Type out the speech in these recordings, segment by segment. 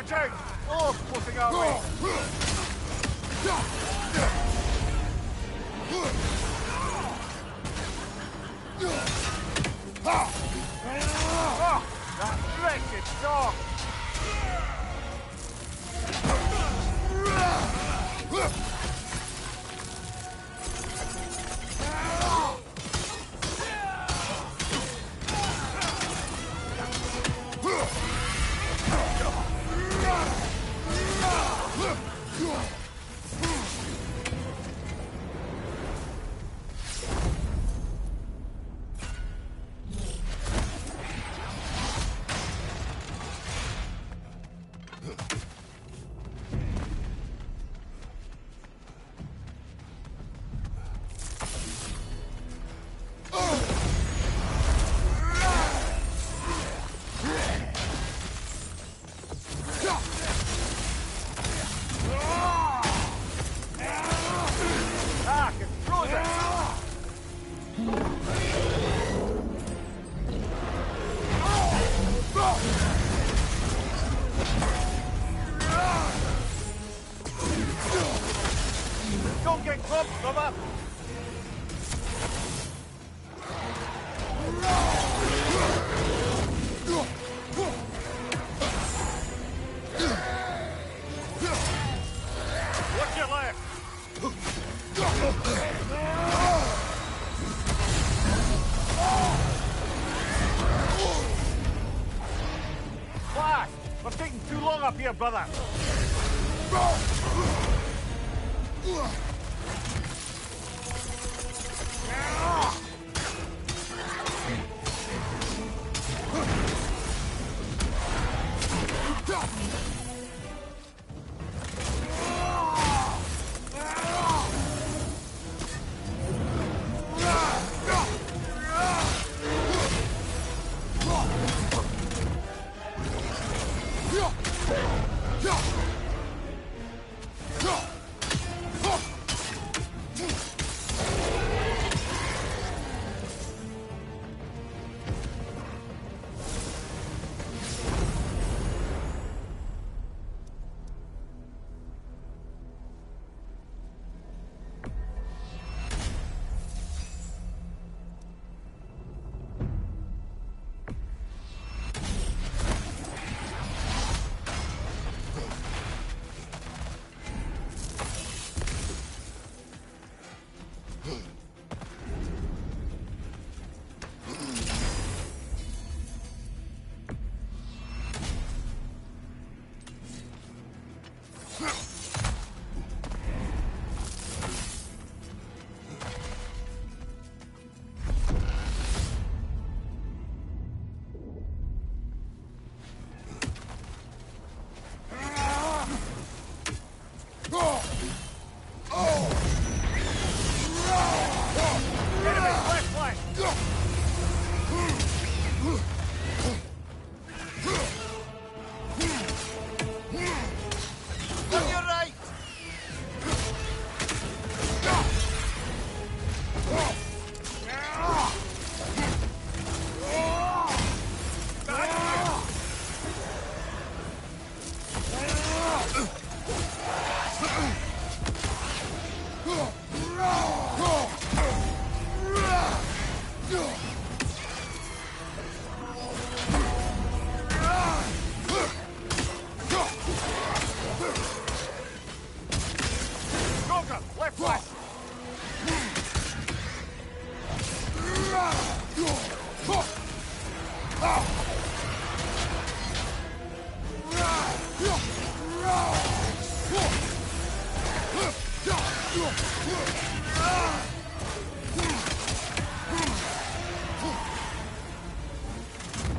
Watch out! Oh, closing our way! Oh, that wretched dog! Don't get clubbed, brother! Watch your left! Flash! We're taking too long up here, brother!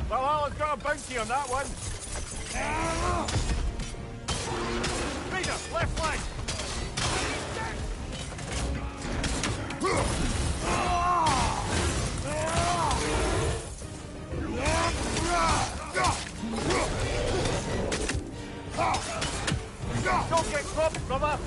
Valhalla's got a bounty on that one. Raider, left flank. Don't get clubbed, brother.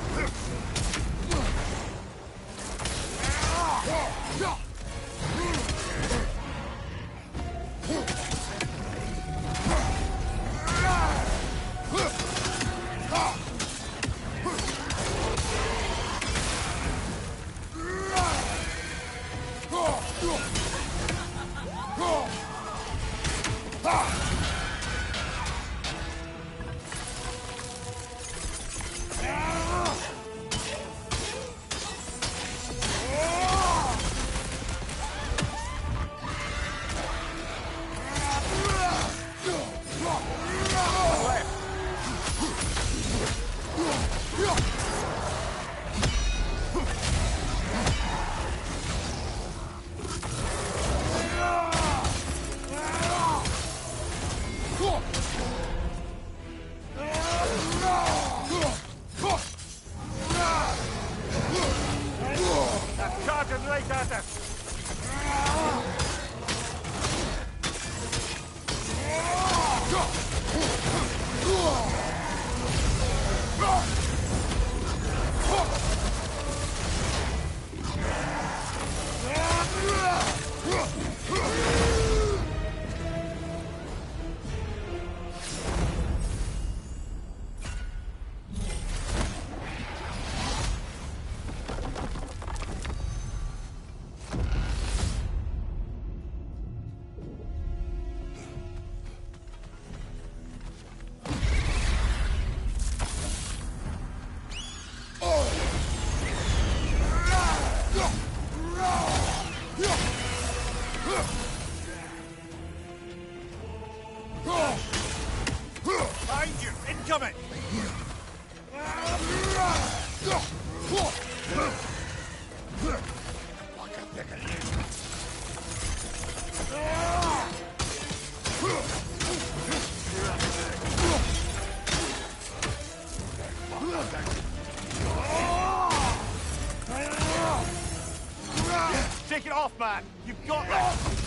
Take it off, man! You've got that!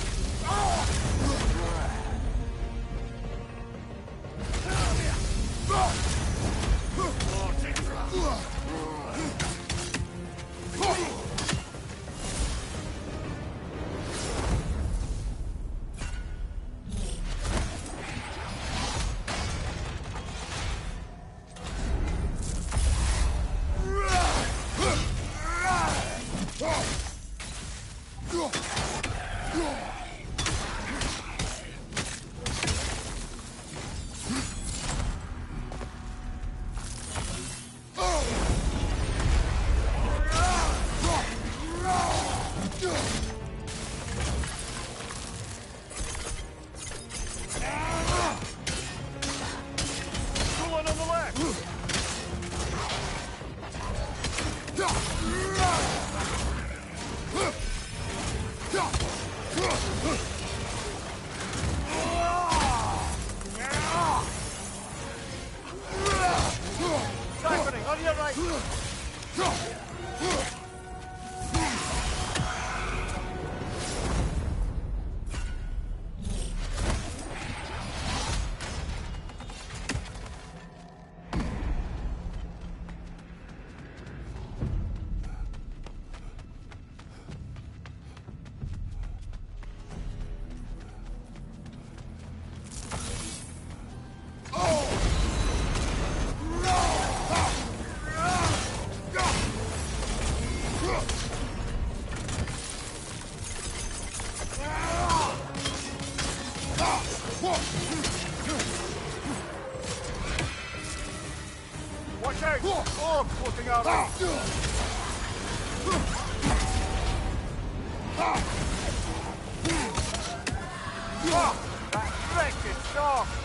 Watch out! Oh, floating out! That wreck is soft!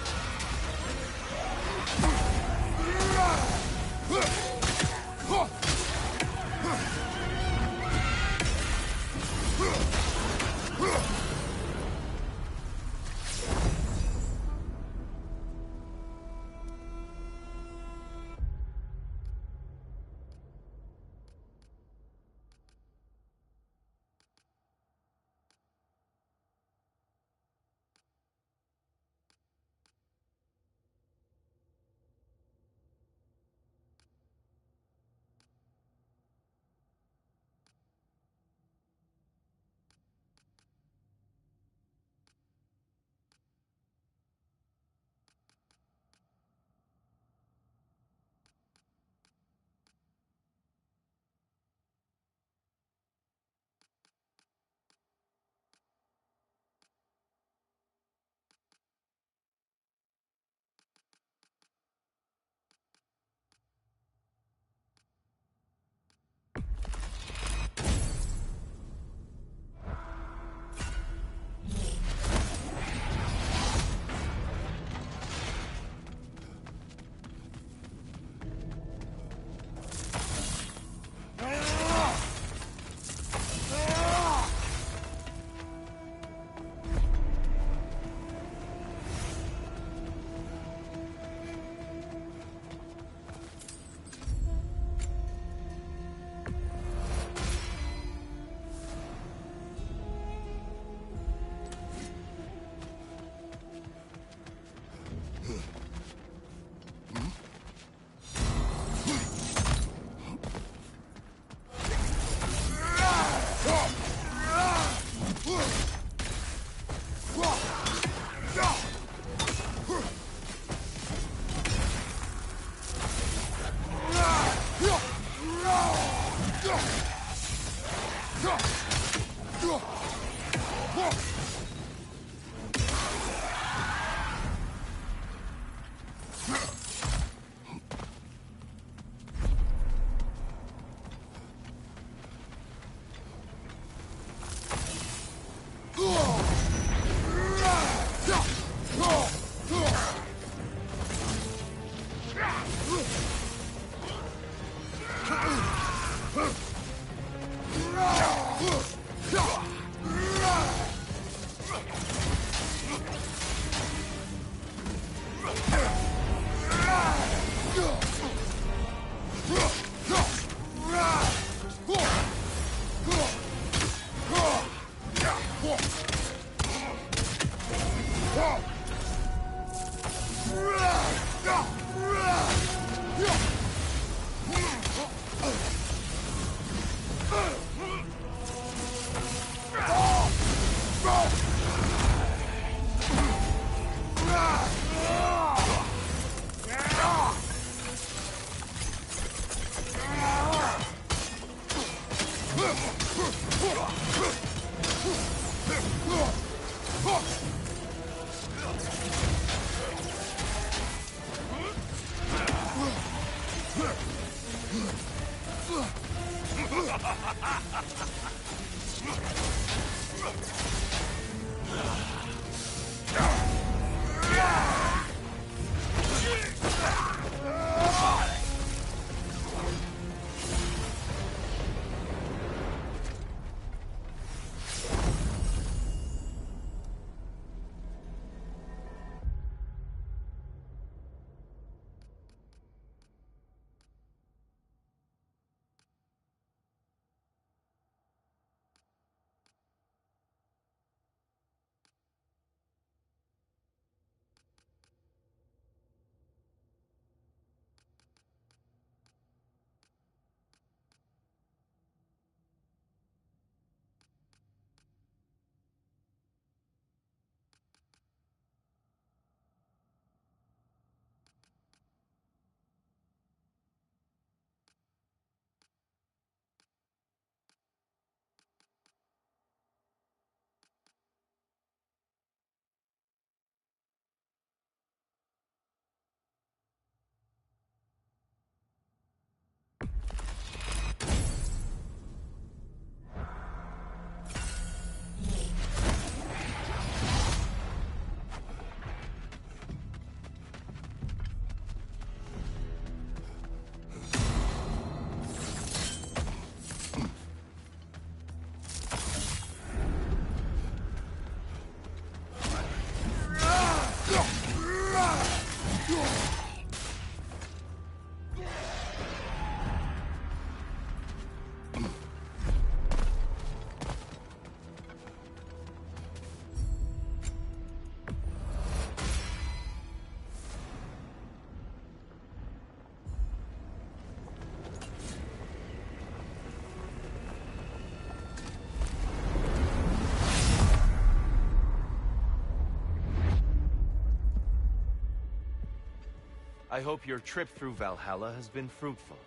I hope your trip through Valhalla has been fruitful.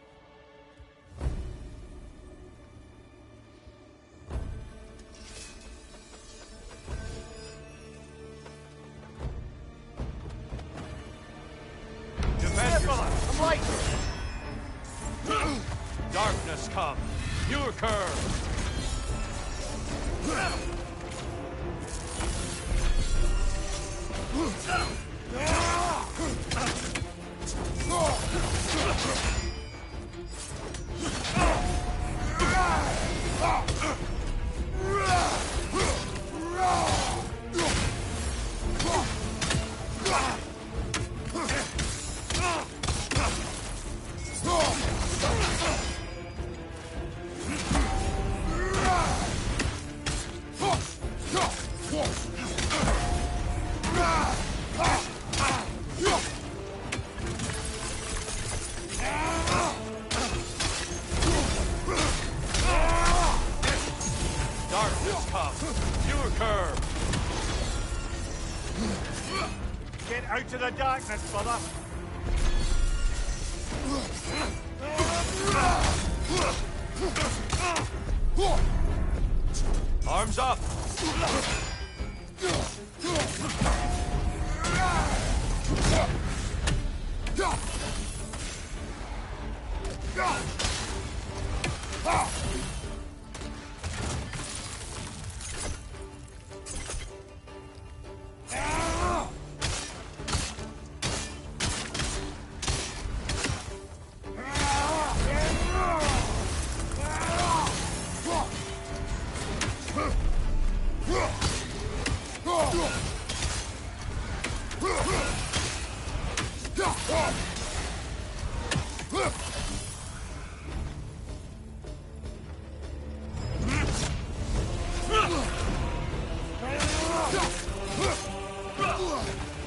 Defend yourself. I'm light. Darkness come. Your curve. Get out of the darkness, brother! Arms up!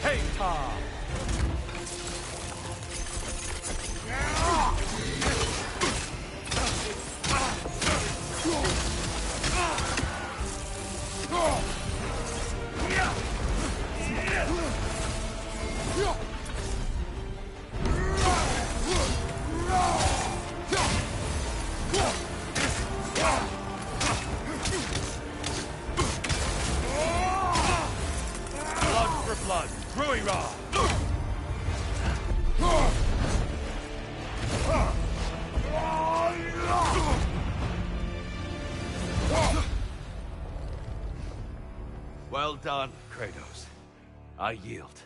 Hey! Blood for blood! Ruira! Well done, Kratos. I yield.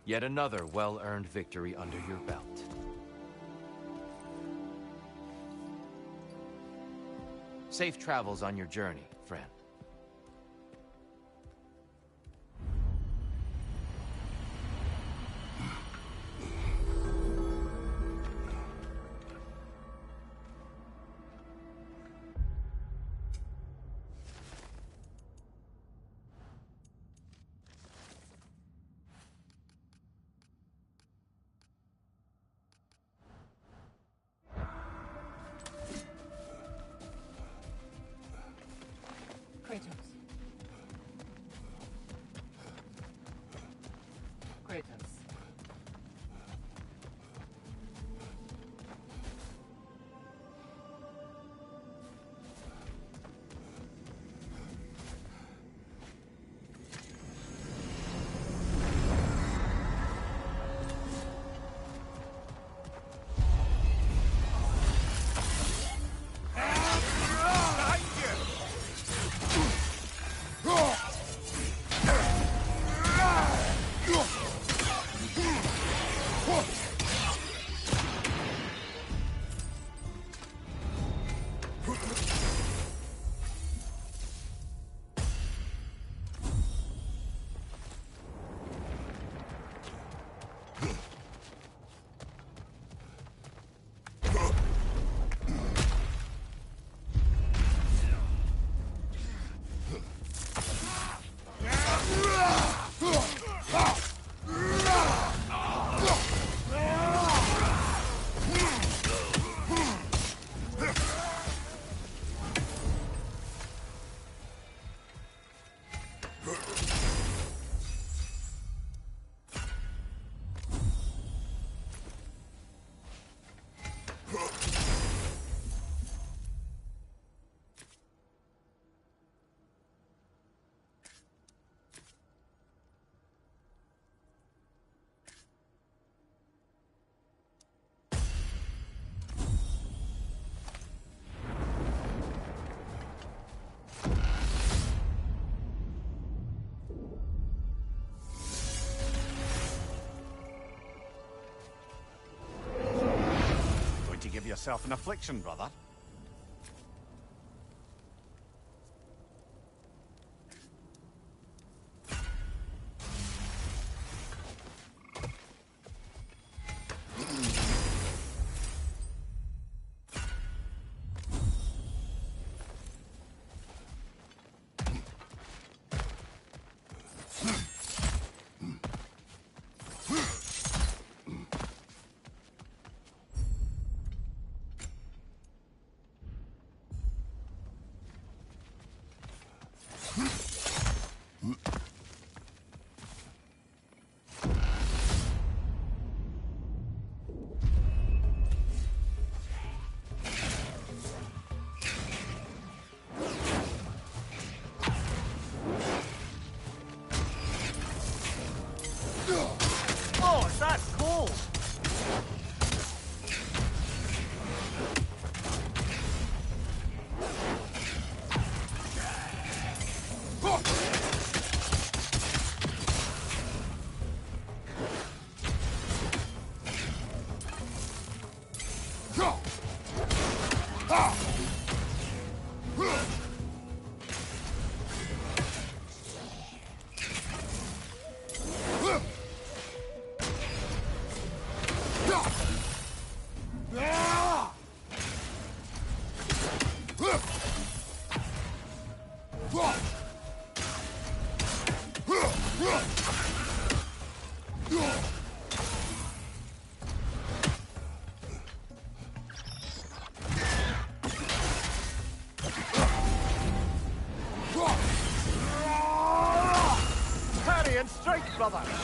Yet another well-earned victory under your belt. Safe travels on your journey, friend. Kratos. Kratos. Give yourself an affliction, brother. brother.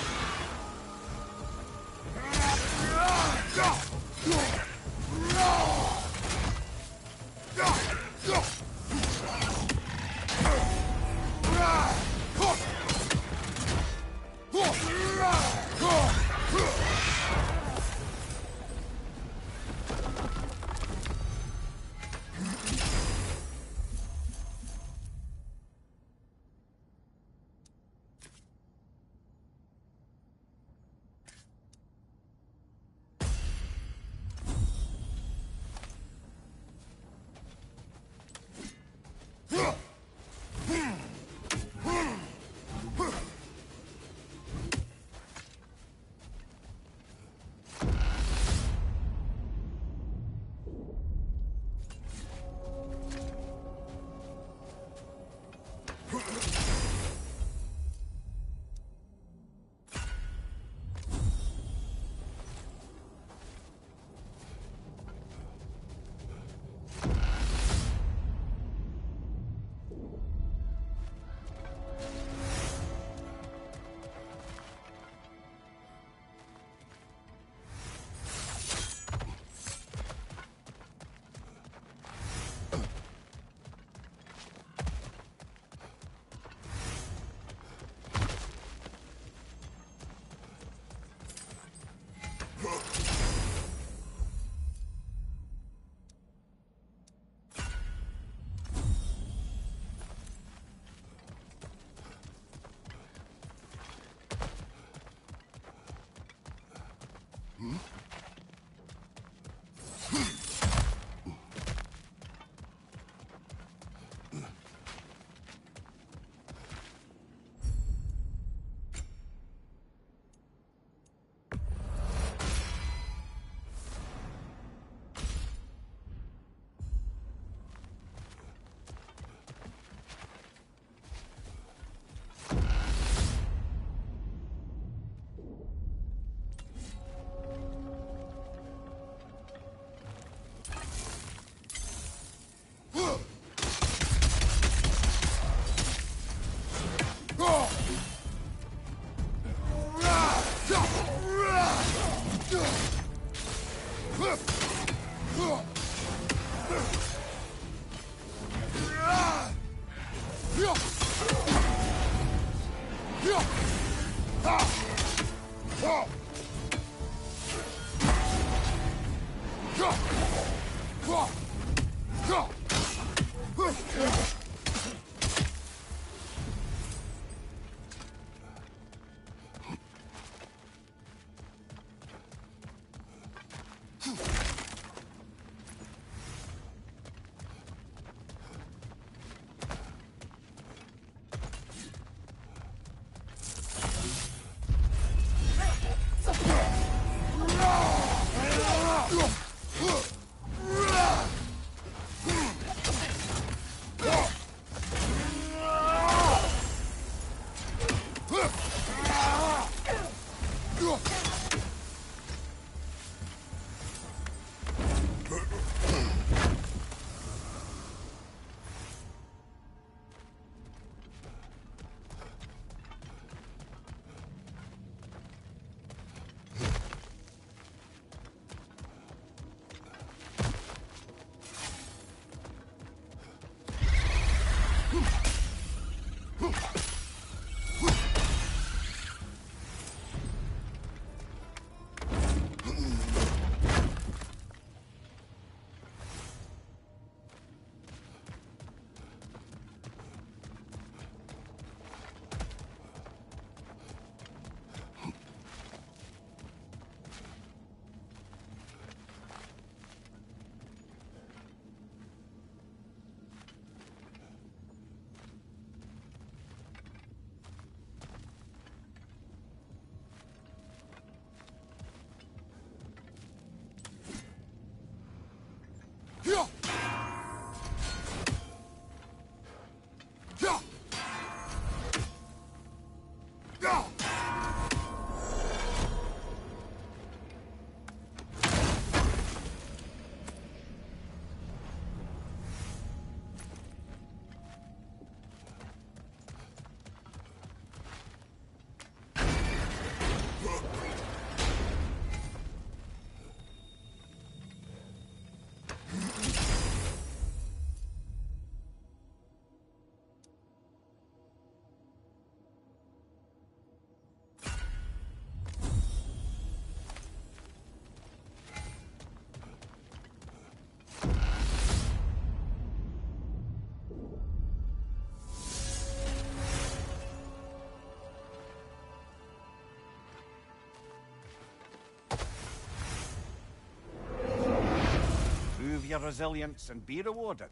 prove your resilience and be rewarded.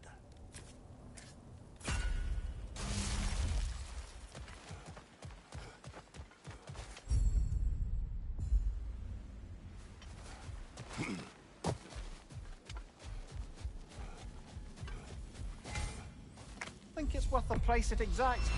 Think it's worth the price it exacts.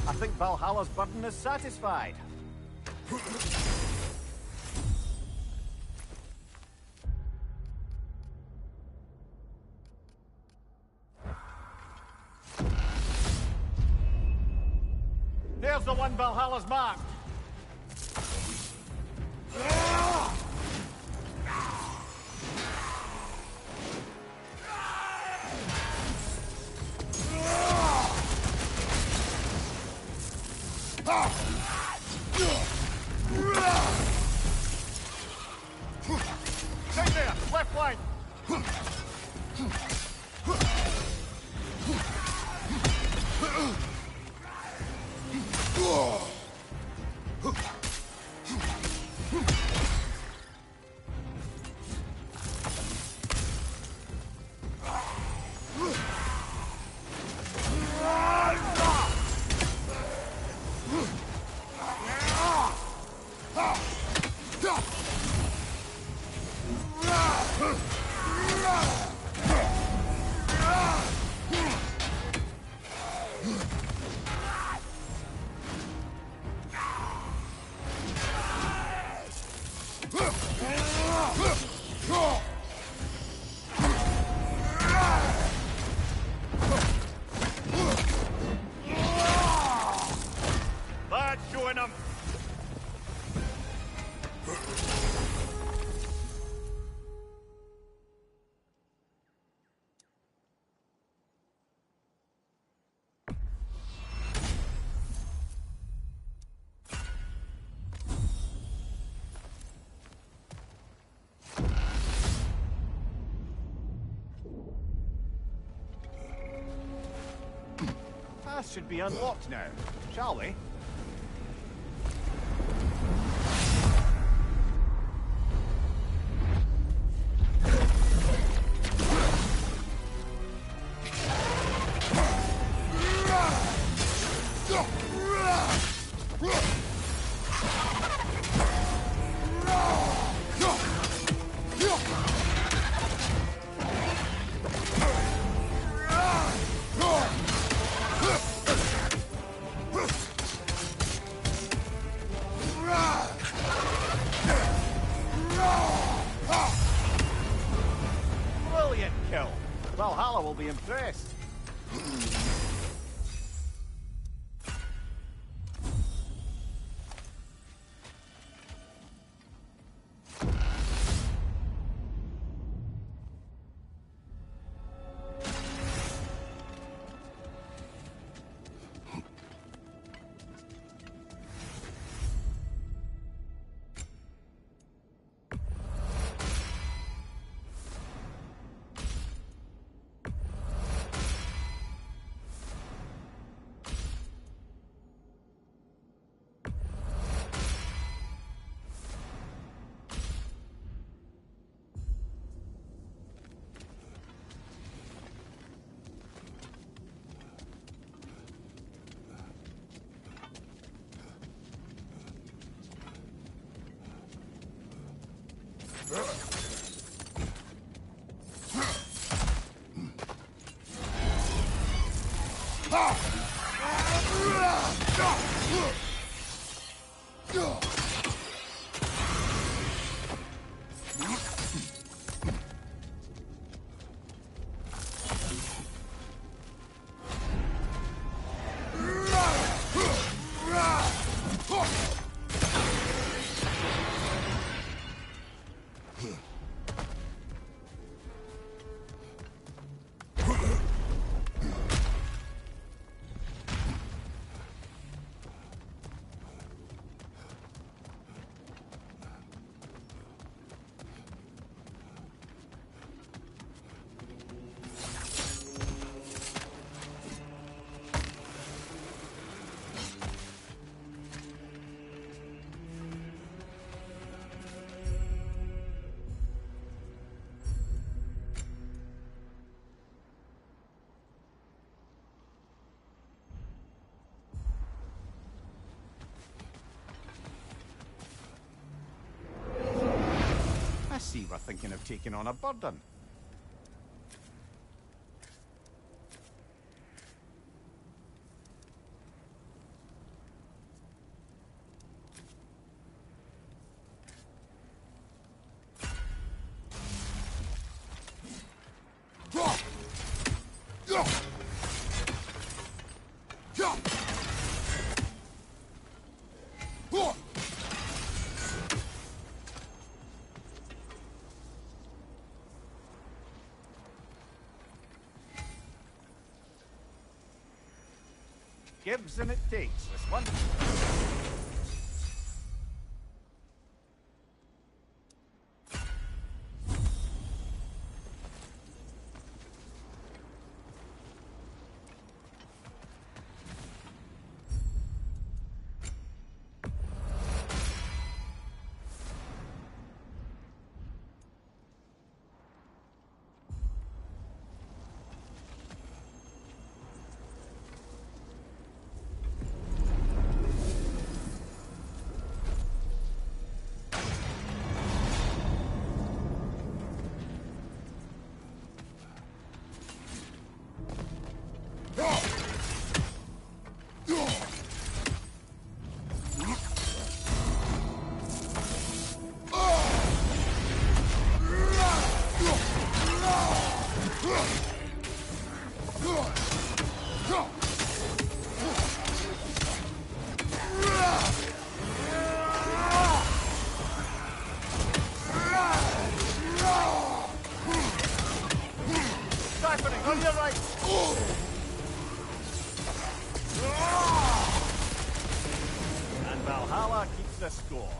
I think Valhalla's burden is satisfied. There's the one Valhalla's marked. Stay there, left flank. That's showing him. Path should be unlocked now, shall we? Brilliant kill. Valhalla will be impressed. I see we're thinking of taking on a burden. Gives and it takes, this one. On your right. And Valhalla keeps the score.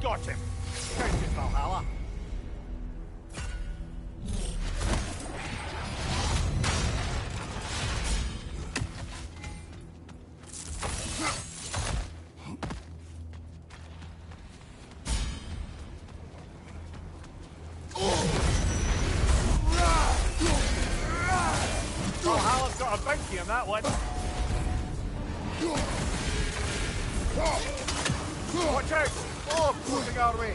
Got him. Counted Valhalla. Valhalla's got a bounty on that one. Watch out! Oh, closing our way.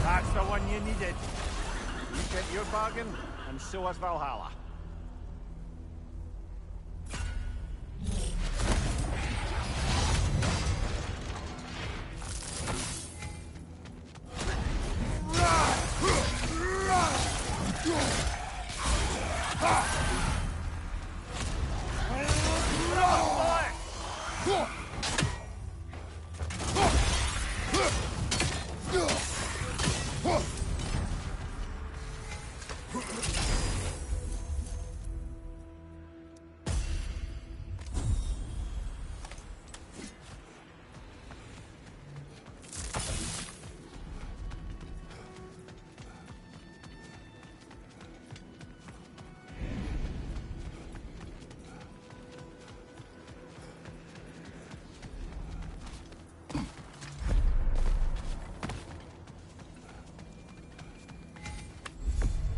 That's the one you needed. You get your bargain, and so has Valhalla.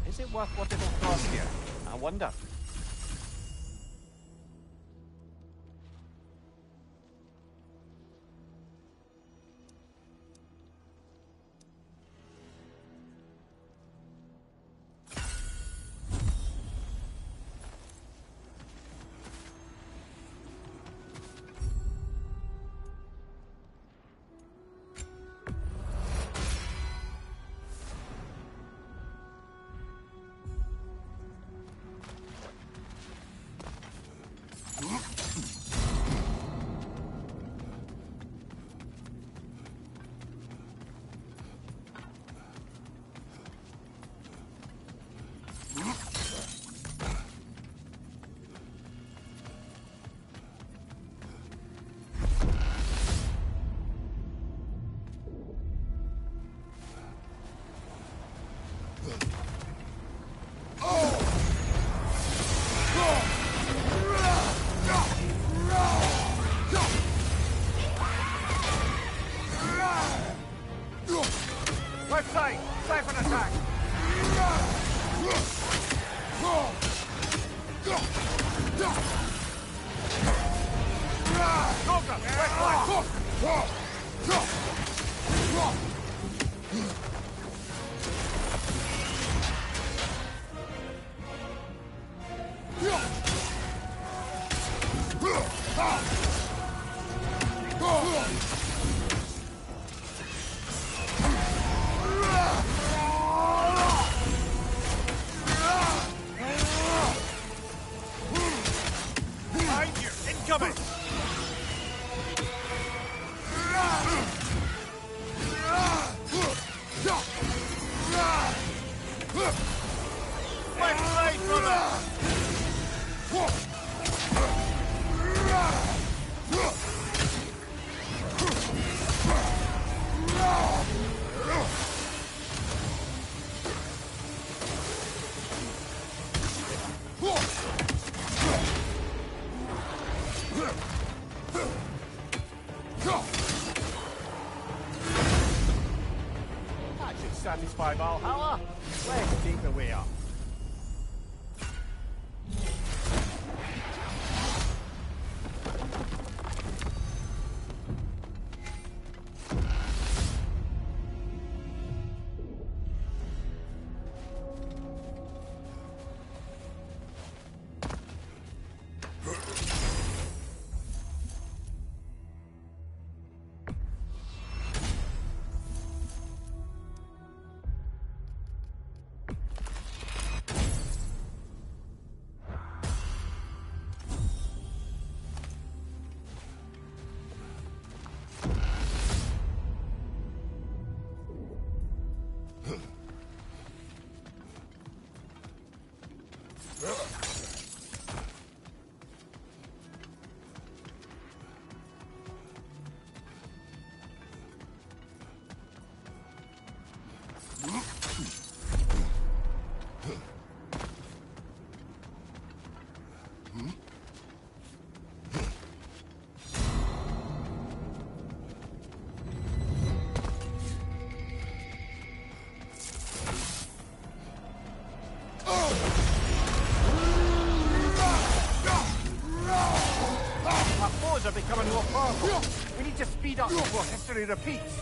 Is it worth what it'll cost you? I wonder. Left side, siphon attack. Cobra, left flank. Behind you, incoming. satisfy Valhalla? Let's take the way up. Are becoming more powerful. We need to speed up before history repeats.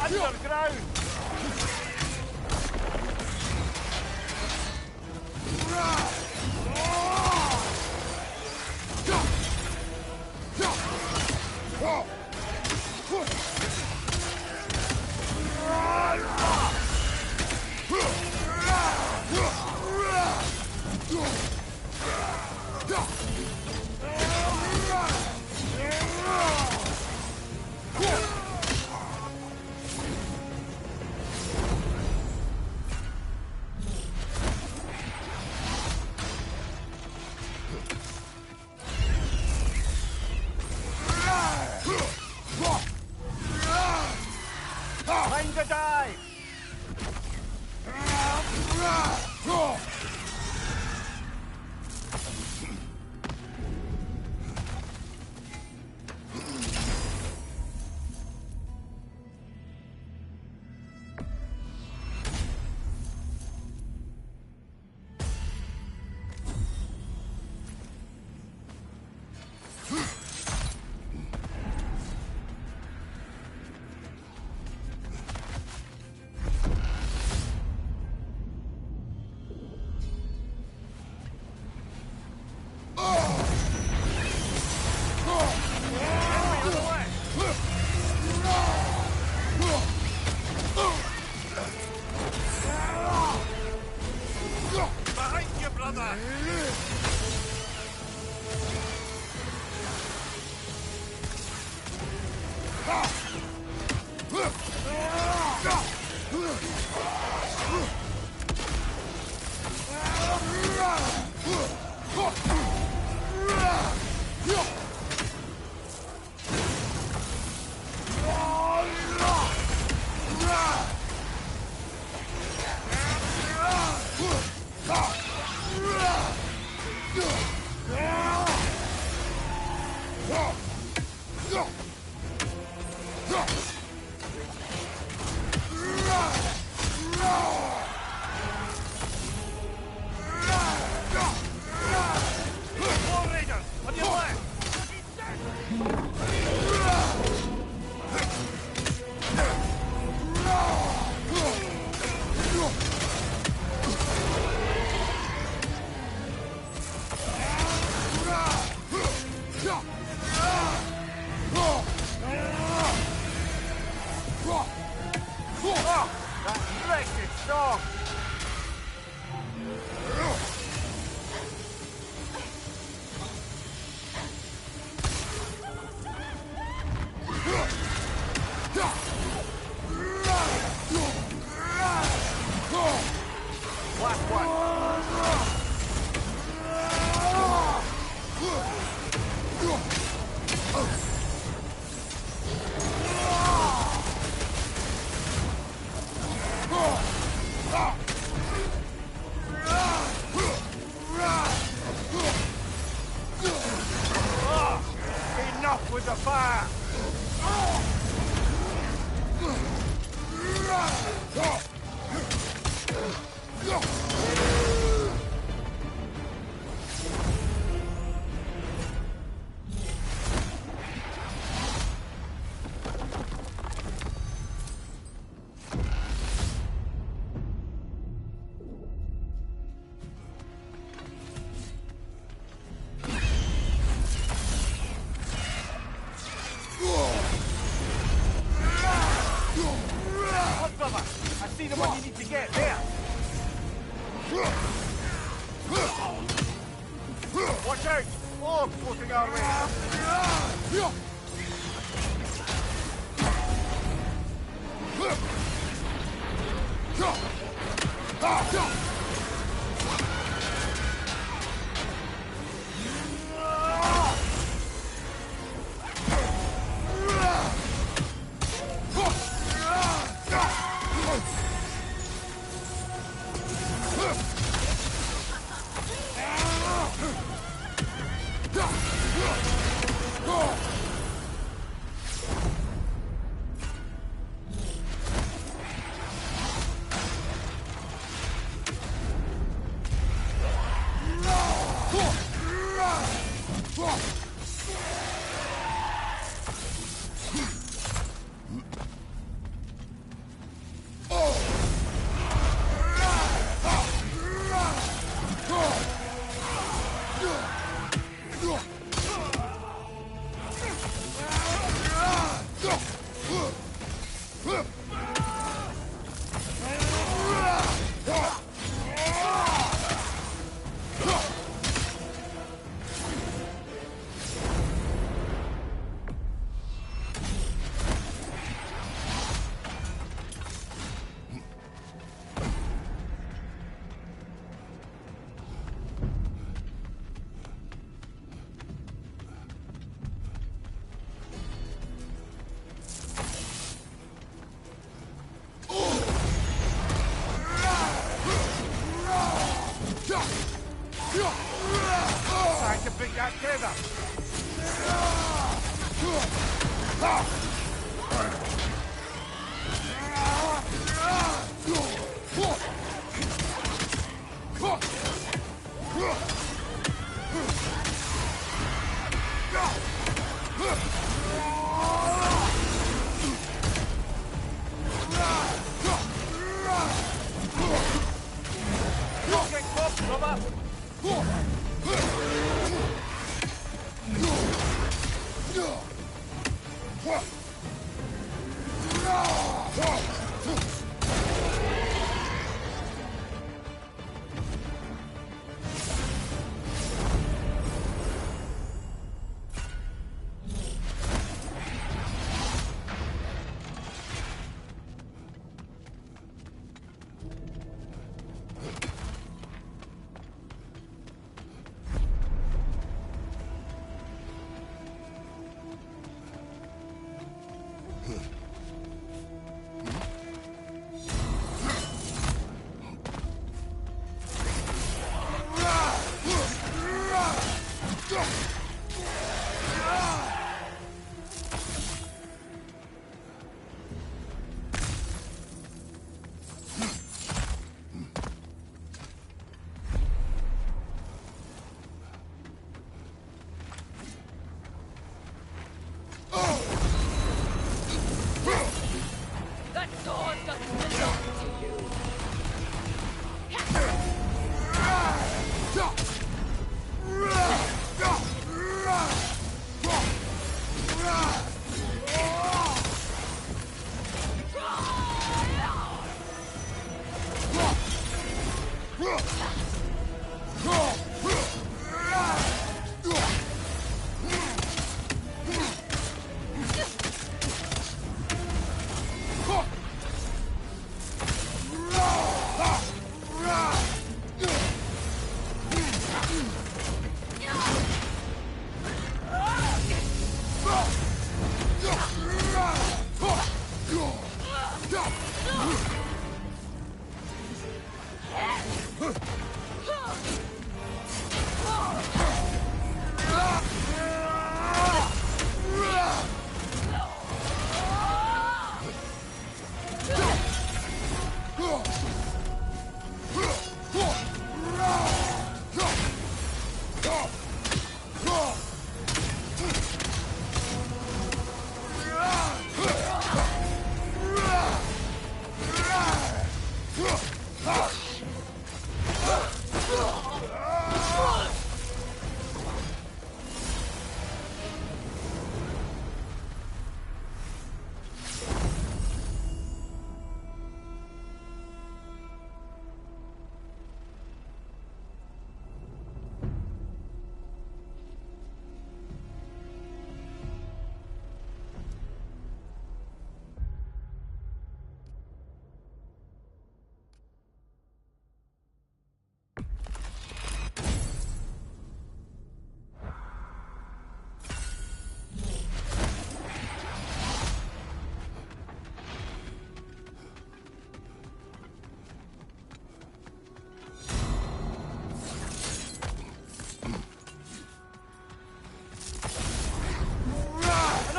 It's underground! More raiders! On your left! Oh, that wretched song! Last one! Enough with the fire! Look, brother! I see the one you need to get there! Watch out! Fog floating our way! Time to bring that tether! Don't get caught, brother!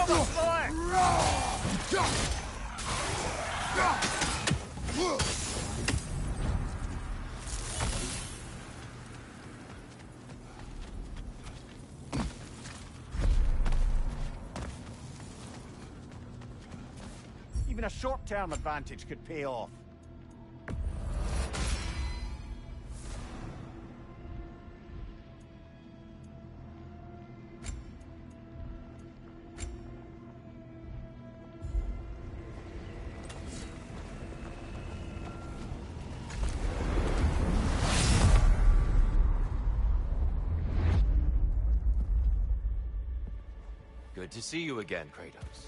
Another bullet! Even a short-term advantage could pay off. Good to see you again, Kratos.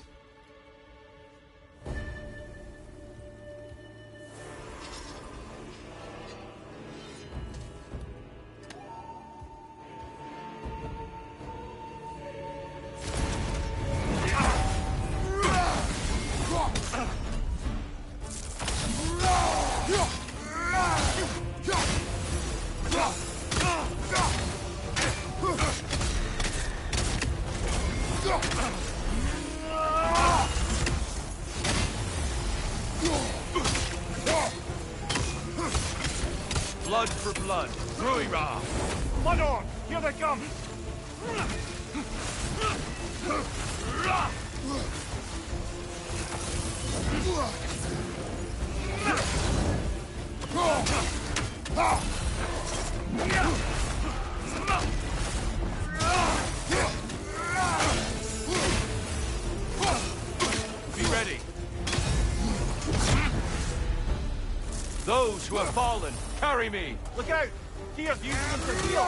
Blood for blood. Ruira! Mudor! Here they come! Be ready. Those who have fallen, carry me! Look out! Here's using them to heal!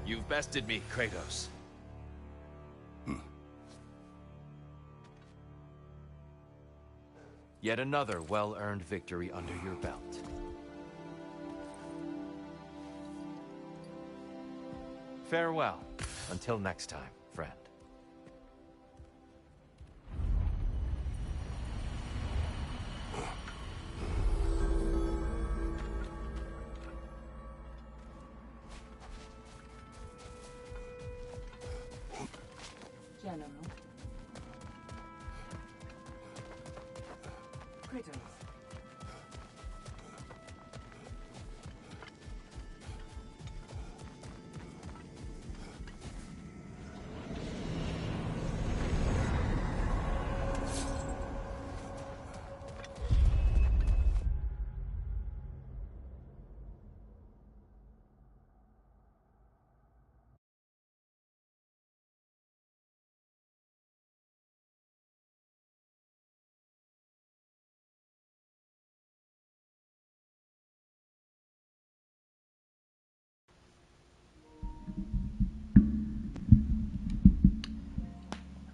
You've bested me, Kratos. Yet another well-earned victory under your belt. Farewell, until next time, friend. General. Kratos.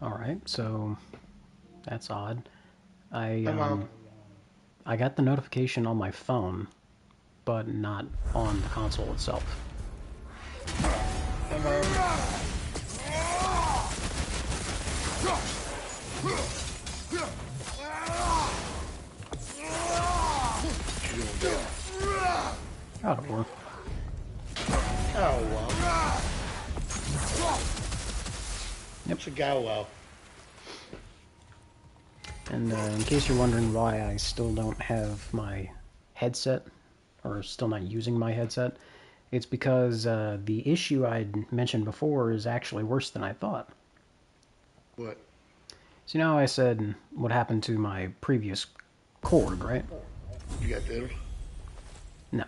Alright, so that's odd. I Hi, Mom. I got the notification on my phone, but not on the console itself. Hi, Mom. That'll work. Oh, well. Yep. It's a go well. And in case you're wondering why I still don't have my headset, or still not using my headset, it's because the issue I'd mentioned before is actually worse than I thought. What? So you know how I said what happened to my previous cord, right? You got diddled? No.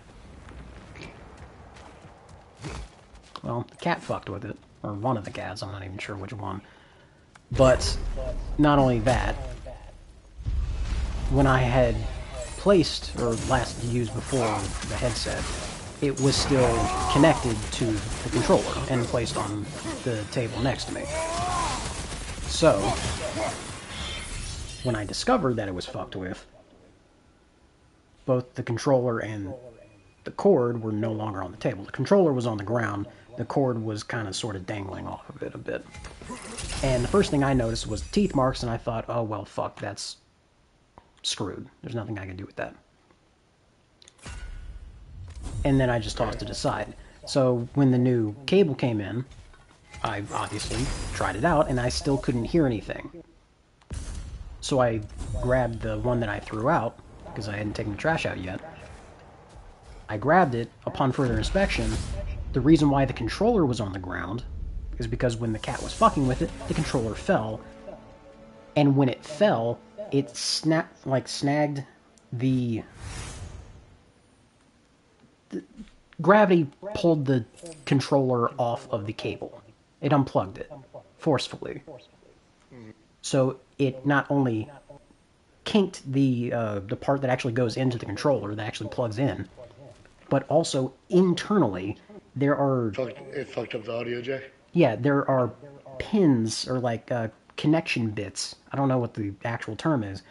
Well, the cat fucked with it. Or one of the cats, I'm not even sure which one. But, not only that, when I had placed, or last used before the headset, it was still connected to the controller and placed on the table next to me. So, when I discovered that it was fucked with, both the controller and the cord were no longer on the table. The controller was on the ground, the cord was kind of sort of dangling off of it a bit. And the first thing I noticed was the teeth marks, and I thought, oh well, fuck, that's screwed. There's nothing I can do with that. And then I just tossed it aside. So when the new cable came in, I obviously tried it out, and I still couldn't hear anything. So I grabbed the one that I threw out, because I hadn't taken the trash out yet. I grabbed it. Upon further inspection, the reason why the controller was on the ground is because when the cat was fucking with it, the controller fell. And when it fell, it snagged the gravity pulled the controller off of the cable. It unplugged it forcefully. So it not only kinked the part that actually goes into the controller, that actually plugs in, but also internally there are... It fucked up the audio jack? Yeah, there are pins, or like connection bits. I don't know what the actual term is,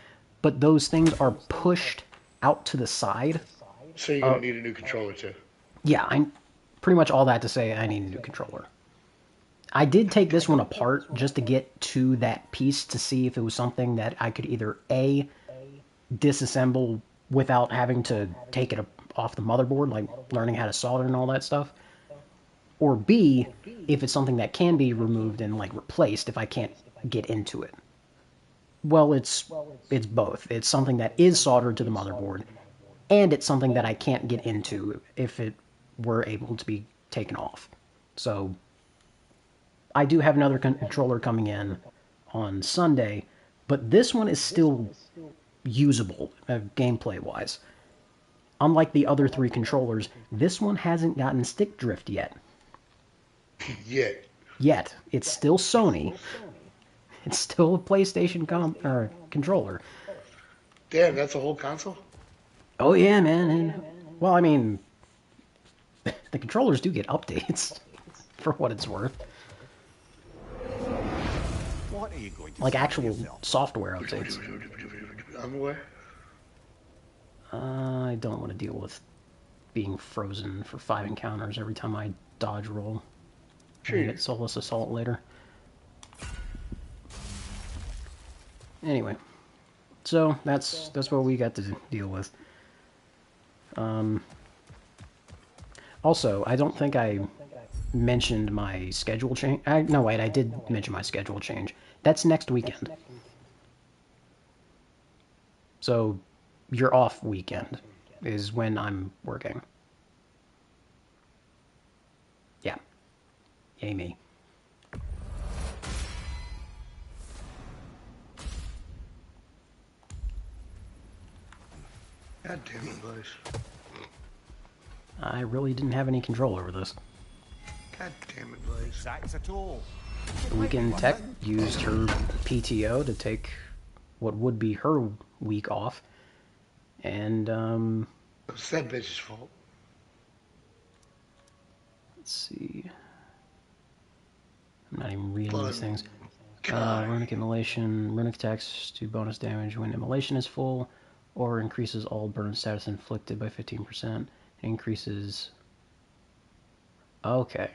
but those things are pushed out to the side. So you're going to need a new controller too? Yeah, I'm pretty much all that to say I need a new controller. I did take this one apart just to get to that piece to see if it was something that I could either A, disassemble without having to take it off the motherboard, like learning how to solder and all that stuff, or B, if it's something that can be removed and like replaced if I can't get into it. Well, it's both. It's something that is soldered to the motherboard, and it's something that I can't get into if it were able to be taken off. So I do have another controller coming in on Sunday, but this one is still usable, gameplay-wise. Unlike the other three controllers, this one hasn't gotten stick drift yet. Yet. It's still Sony. It's still a PlayStation controller. Damn, that's a whole console? Oh yeah, man. And, well, I mean, the controllers do get updates, for what it's worth. What are you going to Like say to actual yourself? software updates. I'm aware. I don't want to deal with being frozen for 5 encounters every time I dodge roll. Sure. I get Soulless Assault later. Anyway, so that's what we got to deal with. Also, I don't think I mentioned my schedule change. No, wait, I did mention my schedule change. That's next weekend. So, your off weekend is when I'm working. Yeah. Yay me. God damn it, Blaze. I really didn't have any control over this. God damn it, Blaze. Sacks at all. Weekend Tech used her PTO to take what would be her week off. And, It's that bitch's fault. let's see. I'm not even reading these things. Runic immolation. Runic attacks do bonus damage when immolation is full, or increases all burn status inflicted by 15%. Increases... Okay.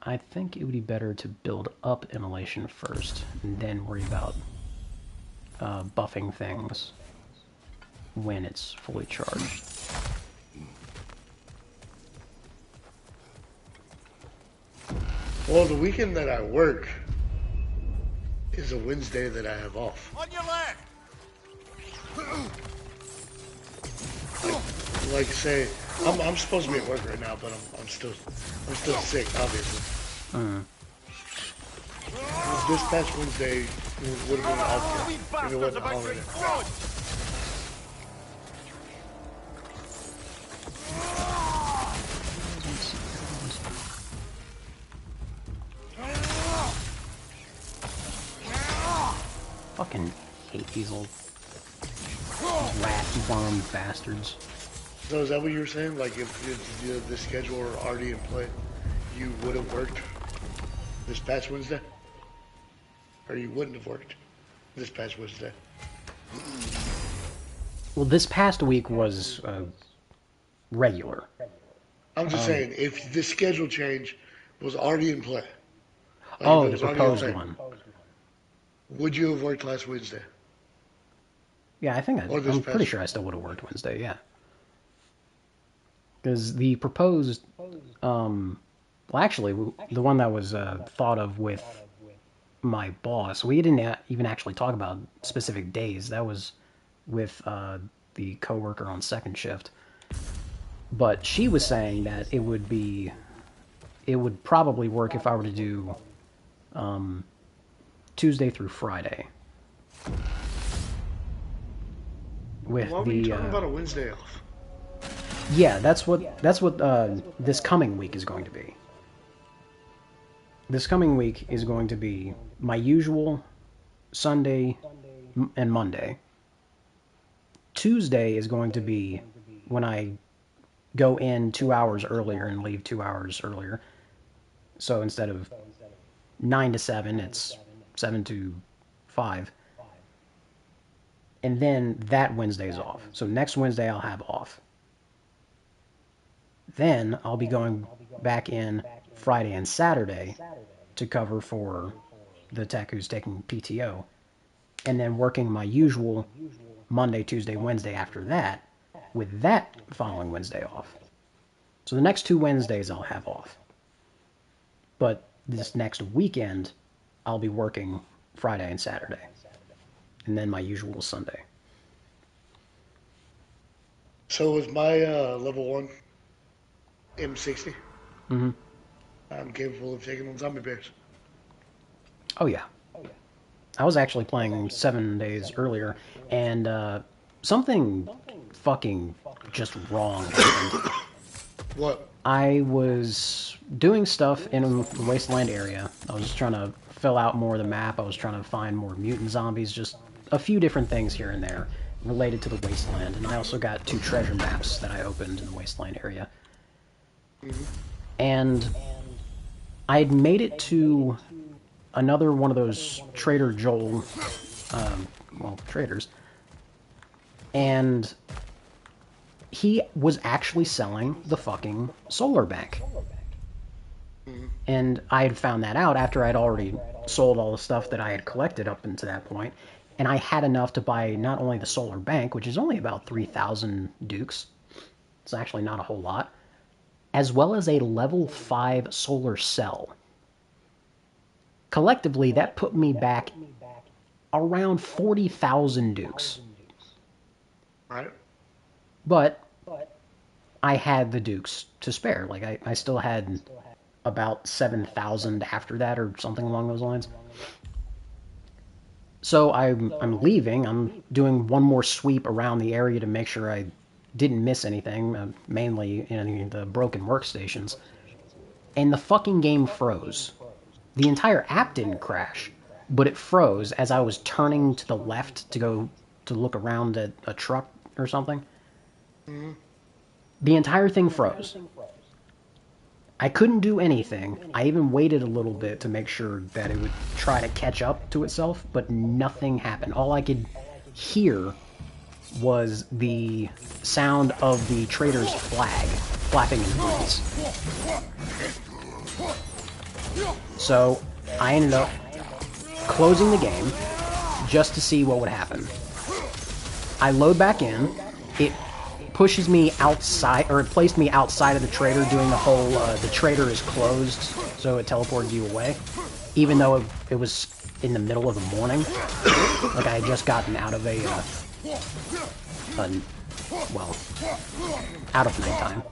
I think it would be better to build up immolation first, and then worry about buffing things when it's fully charged. Well, the weekend that I work is a Wednesday that I have off. On your left! Like say, I'm supposed to be at work right now, but I'm still sick, obviously. This past Wednesday would have been off We if it bastards wasn't a about to holiday. explode! Fucking hate these old rat worm bastards. So is that what you were saying? Like if the schedule were already in play, you would have worked this past Wednesday? Or you wouldn't have worked this past Wednesday? Well, this past week was regular. I'm just saying, if the schedule change was already in play. Like Oh, if it the was already in proposed play, one. would you have worked last Wednesday? Yeah, I think Or this I'm pretty past- sure I still would have worked Wednesday, yeah. Because the proposed, well, actually, the one that was thought of with my boss, we didn't even actually talk about specific days. That was with the coworker on second shift. But she was saying that it would probably work if I were to do Tuesday through Friday. With Why were you talking about a Wednesday off? Yeah, that's what this coming week is going to be. This coming week is going to be my usual Sunday and Monday. Tuesday is going to be when I go in 2 hours earlier and leave 2 hours earlier. So instead of 9 to 7, it's 7 to 5. And then that Wednesday is off. So next Wednesday I'll have off. Then I'll be going back in Friday and Saturday to cover for the tech who's taking PTO. And then working my usual Monday, Tuesday, Wednesday after that, with that following Wednesday off. So the next 2 Wednesdays I'll have off. But this next weekend, I'll be working Friday and Saturday. And then my usual Sunday. So with my level 1 M60, I'm capable of taking on zombie bears. Oh yeah. I was actually playing 7 days earlier, and something fucking just wrong happened. What? I was doing stuff in the wasteland area. I was just trying to fill out more of the map. I was trying to find more mutant zombies, just a few different things here and there related to the wasteland. And I also got 2 treasure maps that I opened in the wasteland area. And I had made it to another one of those Trader Joel, traders. And he was actually selling the fucking solar bank. And I had found that out after I'd already sold all the stuff that I had collected up until that point. And I had enough to buy not only the solar bank, which is only about 3,000 dukes. It's actually not a whole lot. As well as a level 5 solar cell. Collectively, that put me back around 40,000 dukes. Right? But I had the dukes to spare. Like, I still had about 7,000 after that or something along those lines. So I'm leaving. I'm doing one more sweep around the area to make sure I didn't miss anything, mainly in the broken workstations. And the fucking game froze. The entire app didn't crash, but it froze as I was turning to the left to go to look around at a truck or something. The entire thing froze. I couldn't do anything. I even waited a little bit to make sure that it would try to catch up to itself, but nothing happened. All I could hear was the sound of the trader's flag flapping in the breeze. So I ended up closing the game just to see what would happen. I load back in. It pushes me outside, or it placed me outside of the trader, doing the whole, the trader is closed, so it teleported you away. Even though it was in the middle of the morning. Like I had just gotten out of well, out of nighttime.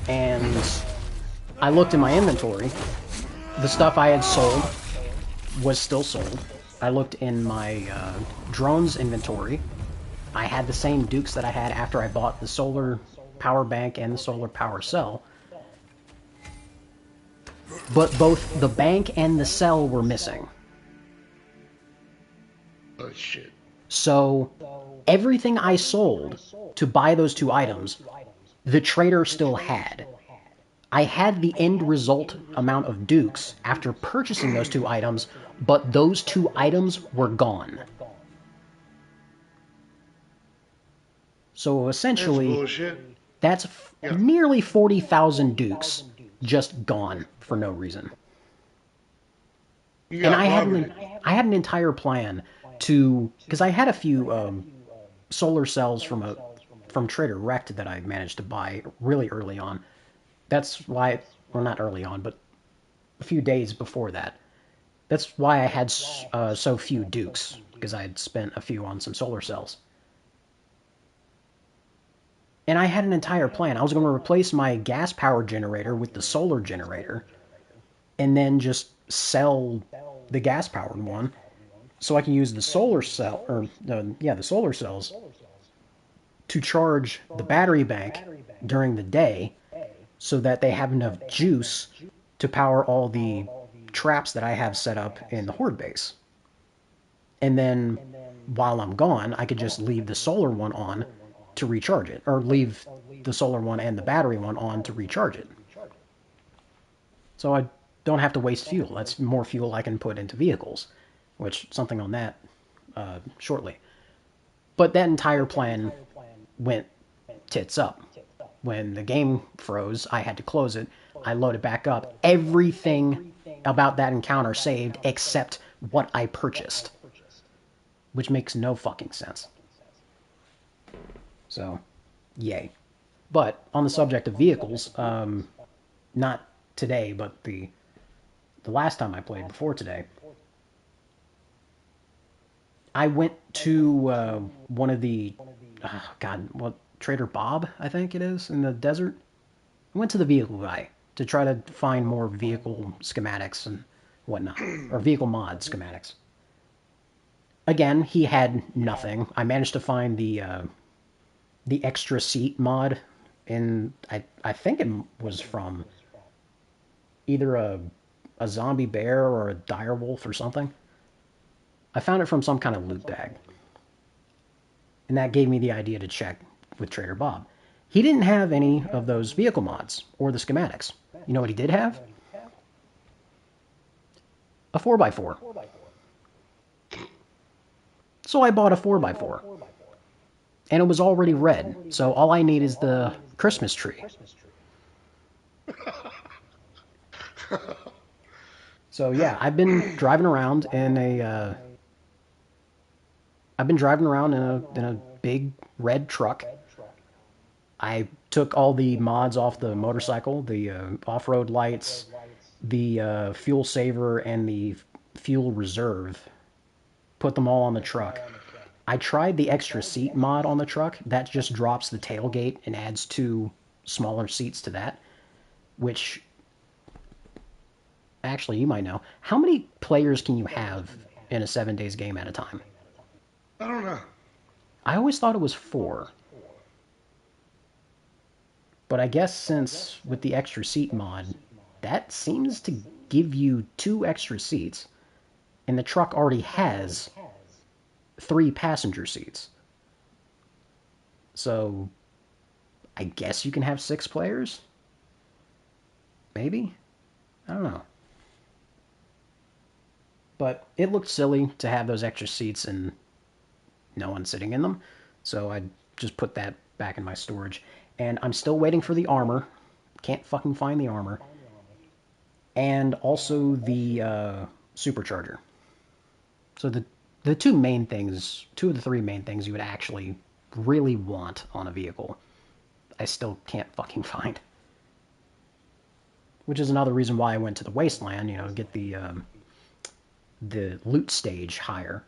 And I looked in my inventory. The stuff I had sold was still sold. I looked in my drones inventory. I had the same Dukes that I had after I bought the solar power bank and the solar power cell. But both the bank and the cell were missing. Oh, shit. So everything I sold to buy those two items, the trader still had. I had the end result amount of Dukes after purchasing those two items, but those two items were gone. So essentially, that's nearly 40,000 Dukes just gone for no reason. And I had an entire plan to, because I had a few solar cells from Trader Rect that I managed to buy really early on. That's why, well, not early on, but a few days before that. That's why I had so few Dukes, because I had spent a few on some solar cells. And I had an entire plan. I was going to replace my gas power generator with the solar generator, and then just sell the gas powered one, so I can use the solar cell, or the solar cells, to charge the battery bank during the day, so that they have enough juice to power all the traps that I have set up in the Horde base. And then, while I'm gone, I could just leave the solar one on to recharge it, or leave the solar one and the battery one on to recharge it. So I don't have to waste fuel. That's more fuel I can put into vehicles, which, something on that shortly. But that entire plan went tits up. When the game froze, I had to close it. I loaded back up. Everything about that encounter saved except what I purchased, which makes no fucking sense. So, yay. But on the subject of vehicles, not today, but the last time I played before today, I went to one of the Trader Bob, I think it is, in the desert. I went to the vehicle guy to try to find more vehicle schematics and whatnot, or vehicle mod schematics. Again, he had nothing. I managed to find the extra seat mod, and I think it was from either a zombie bear or a dire wolf or something. I found it from some kind of loot bag. And that gave me the idea to check with Trader Bob. He didn't have any of those vehicle mods or the schematics. You know what he did have? A 4x4. So I bought a 4x4. And it was already red, so all I need is the Christmas tree. So yeah, I've been driving around in a big red truck. I took all the mods off the motorcycle, the off-road lights, the fuel saver, and the fuel reserve. Put them all on the truck. I tried the extra seat mod on the truck. That just drops the tailgate and adds 2 smaller seats to that, which, actually, you might know. How many players can you have in a 7 days game at a time? I don't know. I always thought it was 4. But I guess since with the extra seat mod, that seems to give you 2 extra seats, and the truck already has 3 passenger seats. So I guess you can have 6 players? Maybe? I don't know. But it looked silly to have those extra seats and no one sitting in them. So I just put that back in my storage. And I'm still waiting for the armor. Can't fucking find the armor. And also the supercharger. So the two main things, 2 of the 3 main things you would actually really want on a vehicle, I still can't fucking find. Which is another reason why I went to the Wasteland, you know, get the loot stage higher.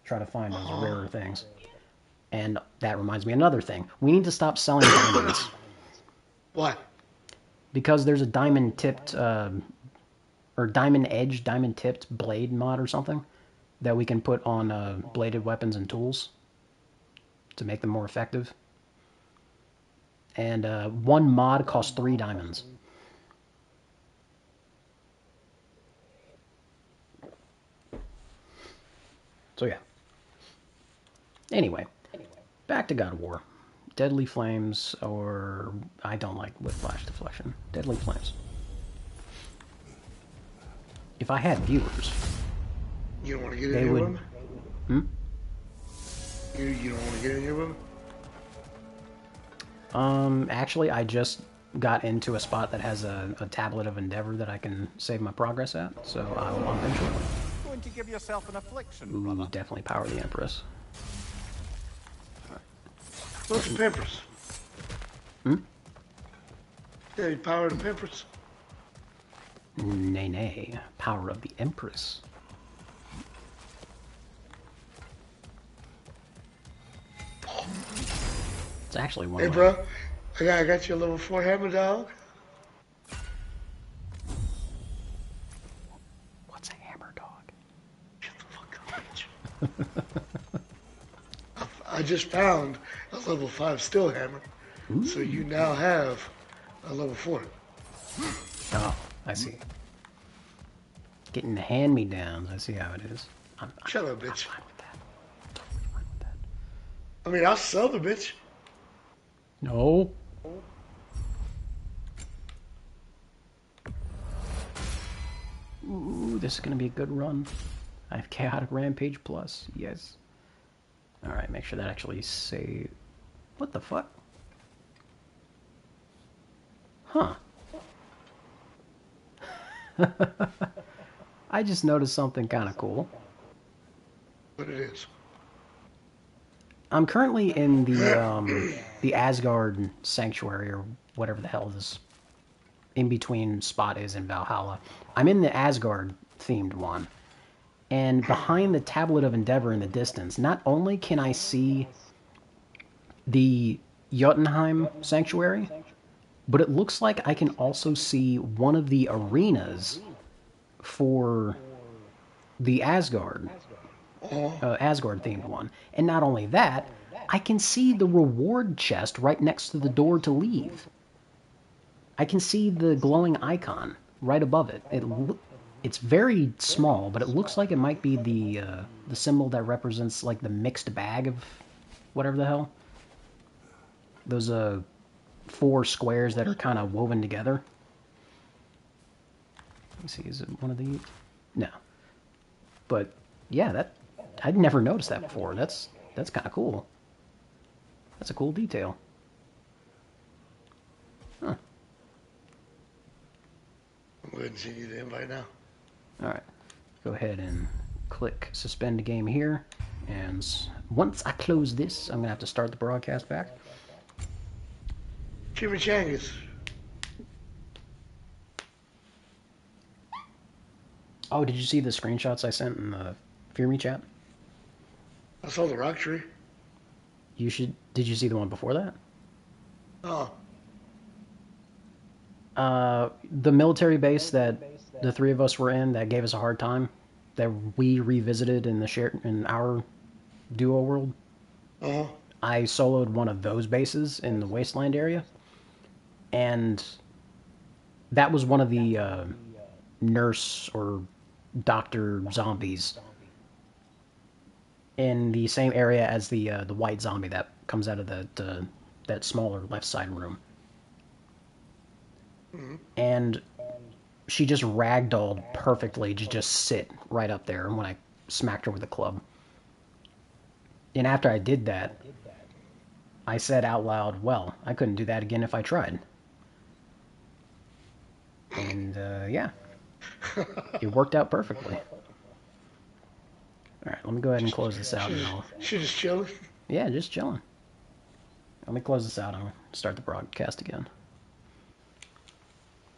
Try to find those rarer things. And that reminds me of another thing. We need to stop selling diamonds. Why? Because there's a diamond-tipped, or diamond-edged, diamond-tipped blade mod or something that we can put on bladed weapons and tools to make them more effective. And one mod costs 3 diamonds. So yeah. Anyway, back to God of War. Deadly Flames, or I don't like Whiplash Deflection. Deadly Flames. If I had viewers, You don't want to get they in here would. with me? You don't want to get in here with me? Actually, I just got into a spot that has a tablet of Endeavor that I can save my progress at, so I will eventually. Going to give yourself an affliction, Ooh, brother. definitely Power the Empress. What's the Pimpers? Yeah, you power the Pimpers. Nay, nay. Power of the Empress. It's actually one Hey, of bro, I got you a level 4 hammer, dog. What's a hammer dog? Shut the fuck up, bitch. I just found a level 5 steel hammer. Ooh. So you now have a level 4. Oh, I see. Getting the hand-me-downs. I see how it is. Shut up, bitch. I'm fine with that. Totally fine with that. I mean, I'll sell the bitch. No. Ooh, this is going to be a good run. I have Chaotic Rampage Plus. Yes. Alright, make sure that actually say... What the fuck? Huh. I just noticed something kind of cool. What it is. I'm currently in the Asgard Sanctuary, or whatever the hell this in-between spot is in Valhalla. I'm in the Asgard-themed one. And behind the Tablet of Endeavor in the distance, not only can I see the Jotunheim Sanctuary, but it looks like I can also see one of the arenas for the Asgard Asgard-themed one. And not only that, I can see the reward chest right next to the door to leave. I can see the glowing icon right above it. It's very small, but it looks like it might be the symbol that represents like the mixed bag of whatever the hell. Those 4 squares that are kind of woven together. Let me see, is it one of these? No. But yeah, I'd never noticed that before. That's kind of cool. That's a cool detail. Huh. I'm going to send you the invite now. Alright, go ahead and click suspend game here, and once I close this, I'm going to have to start the broadcast back. Chimichangas. Oh, did you see the screenshots I sent in the Fear Me chat? I saw the rock tree. Did you see the one before that? Oh, The military base that the 3 of us were in that gave us a hard time, that we revisited in our duo world. I soloed one of those bases in the Wasteland area, and that was one of the nurse or doctor zombies in the same area as the white zombie that comes out of the that smaller left side room. And she just ragdolled perfectly to just sit right up there when I smacked her with a club. And after I did that, I said out loud, well, I couldn't do that again if I tried. And, yeah. It worked out perfectly. Alright, let me go ahead and close this out. She just chilling? Yeah, just chilling. Let me close this out and start the broadcast again.